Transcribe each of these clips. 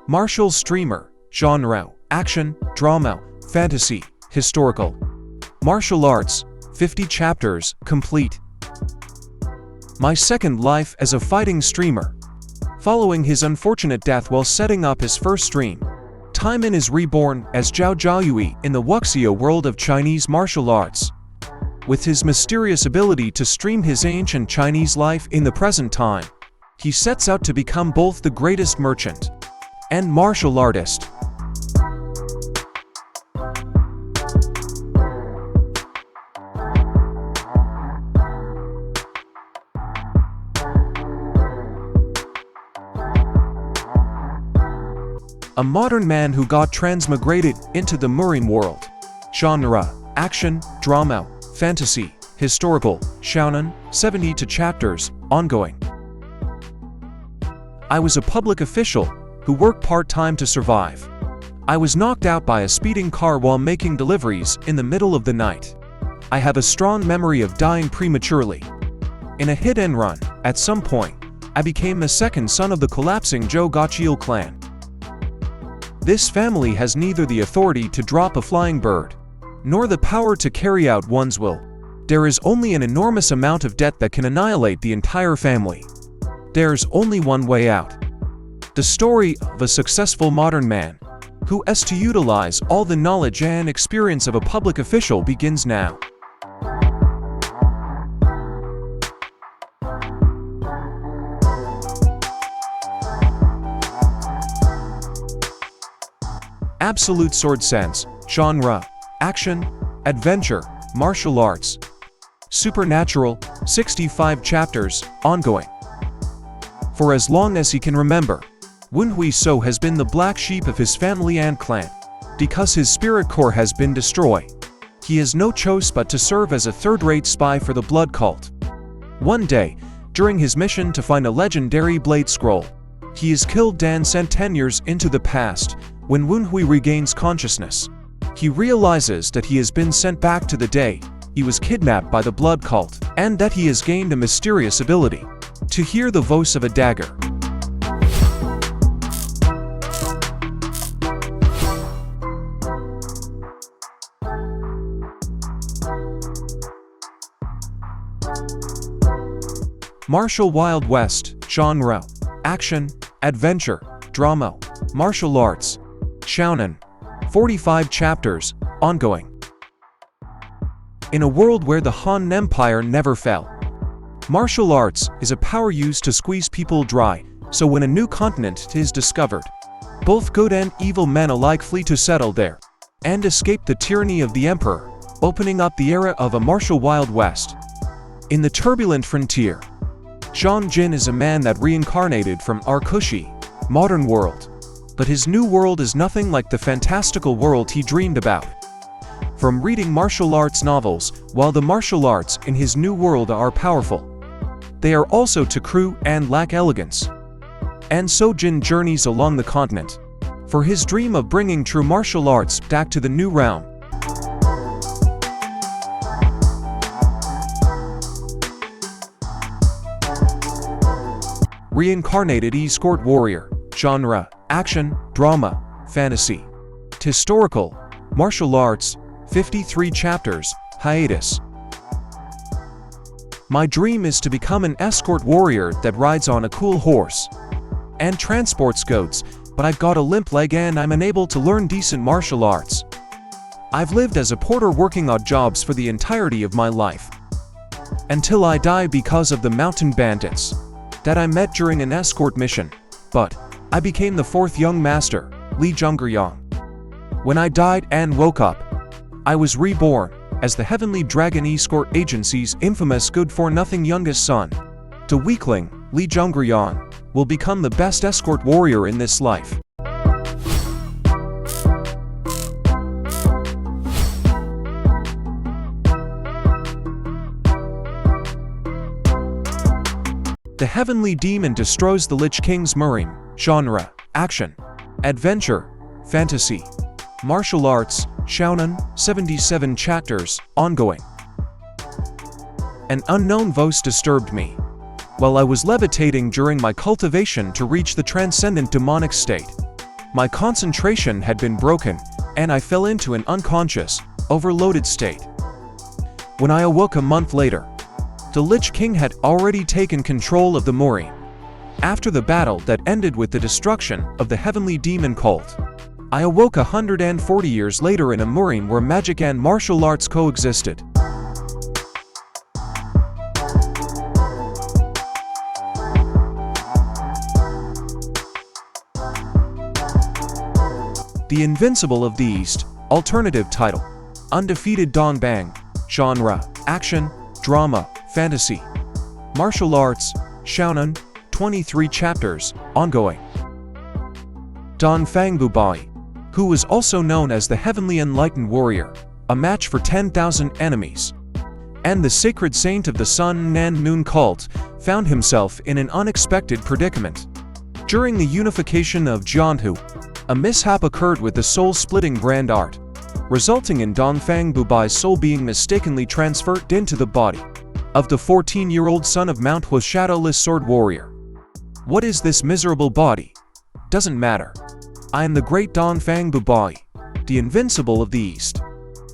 Martial streamer. Genre: action, drama, fantasy, historical. Martial arts, 50 chapters, complete. My second life as a fighting streamer. Following his unfortunate death while setting up his first stream, Taiman is reborn as Zhao Zhaoyui in the wuxia world of Chinese martial arts. With his mysterious ability to stream his ancient Chinese life in the present time, he sets out to become both the greatest merchant and martial artist. A modern man who got transmigrated into the Murim world. Genre: action, drama, fantasy, historical, shounen, 72 chapters, ongoing. I was a public official who worked part-time to survive. I was knocked out by a speeding car while making deliveries in the middle of the night. I have a strong memory of dying prematurely. In a hit-and-run, at some point, I became the second son of the collapsing Zhou Gaqiu clan. This family has neither the authority to drop a flying bird, nor the power to carry out one's will. There is only an enormous amount of debt that can annihilate the entire family. There's only one way out. The story of a successful modern man who has to utilize all the knowledge and experience of a public official begins now. Absolute sword sense. Genre: action, adventure, martial arts. Supernatural, 65 chapters, ongoing. For as long as he can remember, Wunhui So has been the black sheep of his family and clan. Because his spirit core has been destroyed, he has no choice but to serve as a third-rate spy for the blood cult. One day, during his mission to find a legendary blade scroll, he is killed and sent 10 years into the past. When Wunhui regains consciousness, he realizes that he has been sent back to the day he was kidnapped by the blood cult, and that he has gained a mysterious ability to hear the voice of a dagger. Martial Wild West. Genre: action, adventure, drama, martial arts. Shounen, 45 chapters, ongoing. In a world where the Han Empire never fell, martial arts is a power used to squeeze people dry, so when a new continent is discovered, both good and evil men alike flee to settle there and escape the tyranny of the emperor, opening up the era of a martial Wild West. In the turbulent frontier, Zhang Jin is a man that reincarnated from our cushy, modern world. But his new world is nothing like the fantastical world he dreamed about. From reading martial arts novels, while the martial arts in his new world are powerful, they are also too crude and lack elegance. And so Jin journeys along the continent for his dream of bringing true martial arts back to the new realm. Reincarnated Escort Warrior. Genre: action, drama, fantasy, historical, martial arts, 53 chapters, hiatus. My dream is to become an escort warrior that rides on a cool horse and transports goats, but I've got a limp leg and I'm unable to learn decent martial arts. I've lived as a porter working odd jobs for the entirety of my life, until I die because of the mountain bandits that I met during an escort mission, but I became the fourth young master, Li Zhongyang. When I died and woke up, I was reborn as the Heavenly Dragon Escort Agency's infamous good-for-nothing youngest son. The weakling, Li Zhongyang, will become the best escort warrior in this life. The Heavenly Demon destroys the Lich King's Murim. Genre: action, adventure, fantasy, martial arts, shounen, 77 chapters, ongoing. An unknown voice disturbed me while I was levitating during my cultivation to reach the transcendent demonic state. My concentration had been broken, and I fell into an unconscious, overloaded state. When I awoke a month later, the Lich King had already taken control of the Murim. After the battle that ended with the destruction of the heavenly demon cult, I awoke 140 years later in a Murim where magic and martial arts coexisted. The Invincible of the East, alternative title, Undefeated Dongbang, genre, action, drama, fantasy, martial arts, shounen, 23 chapters, ongoing. Dongbang Bubai, who was also known as the Heavenly Enlightened Warrior, a match for 10,000 enemies, and the sacred saint of the Sun and Moon cult, found himself in an unexpected predicament. During the unification of Jianhu, a mishap occurred with the soul-splitting brand art, resulting in Dongbang Bubai's soul being mistakenly transferred into the body of the 14-year-old son of Manhwa's shadowless sword warrior. What is this miserable body? Doesn't matter. I am the great Dongbang Bubai, the Invincible of the East.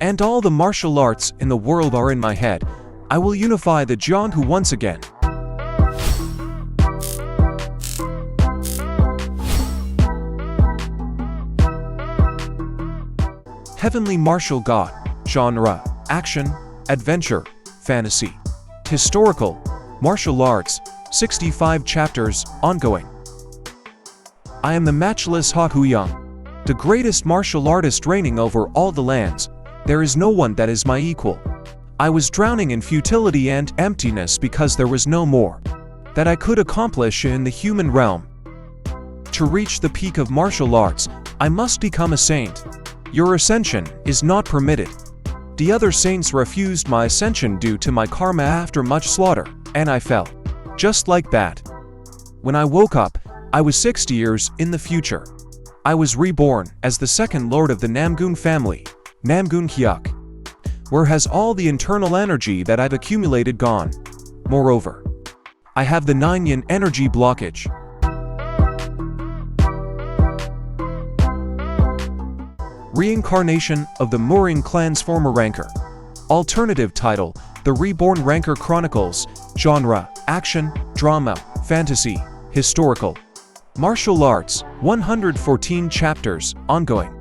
And all the martial arts in the world are in my head. I will unify the Jianhu once again. Heavenly Martial God, genre, action, adventure, fantasy, historical, martial arts, 65 chapters, ongoing. I am the matchless Hakuyang, the greatest martial artist reigning over all the lands. There is no one that is my equal. I was drowning in futility and emptiness because there was no more that I could accomplish in the human realm. To reach the peak of martial arts, I must become a saint. Your ascension is not permitted. The other saints refused my ascension due to my karma after much slaughter, and I fell. Just like that. When I woke up, I was 60 years in the future. I was reborn as the second lord of the Namgun family, Namgun Hyuk. Where has all the internal energy that I've accumulated gone? Moreover, I have the 9-yin energy blockage. Reincarnation of the Murim clan's former ranker. Alternative title, The Reborn Ranker Chronicles, genre, action, drama, fantasy, historical, martial arts, 114 chapters, ongoing.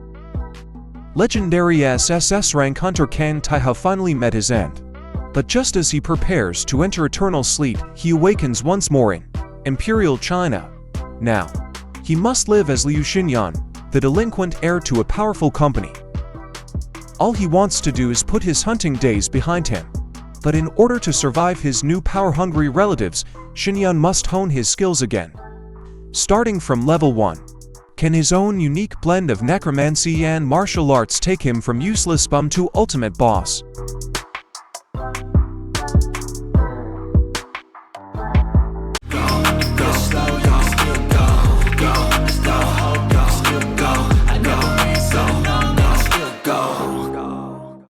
Legendary SSS rank hunter Kang Taiha finally met his end. But just as he prepares to enter eternal sleep, he awakens once more in Imperial China. Now, he must live as Liu Xinyan, the delinquent heir to a powerful company. All he wants to do is put his hunting days behind him. But in order to survive his new power-hungry relatives, Xinyan must hone his skills again. Starting from level 1, can his own unique blend of necromancy and martial arts take him from useless bum to ultimate boss?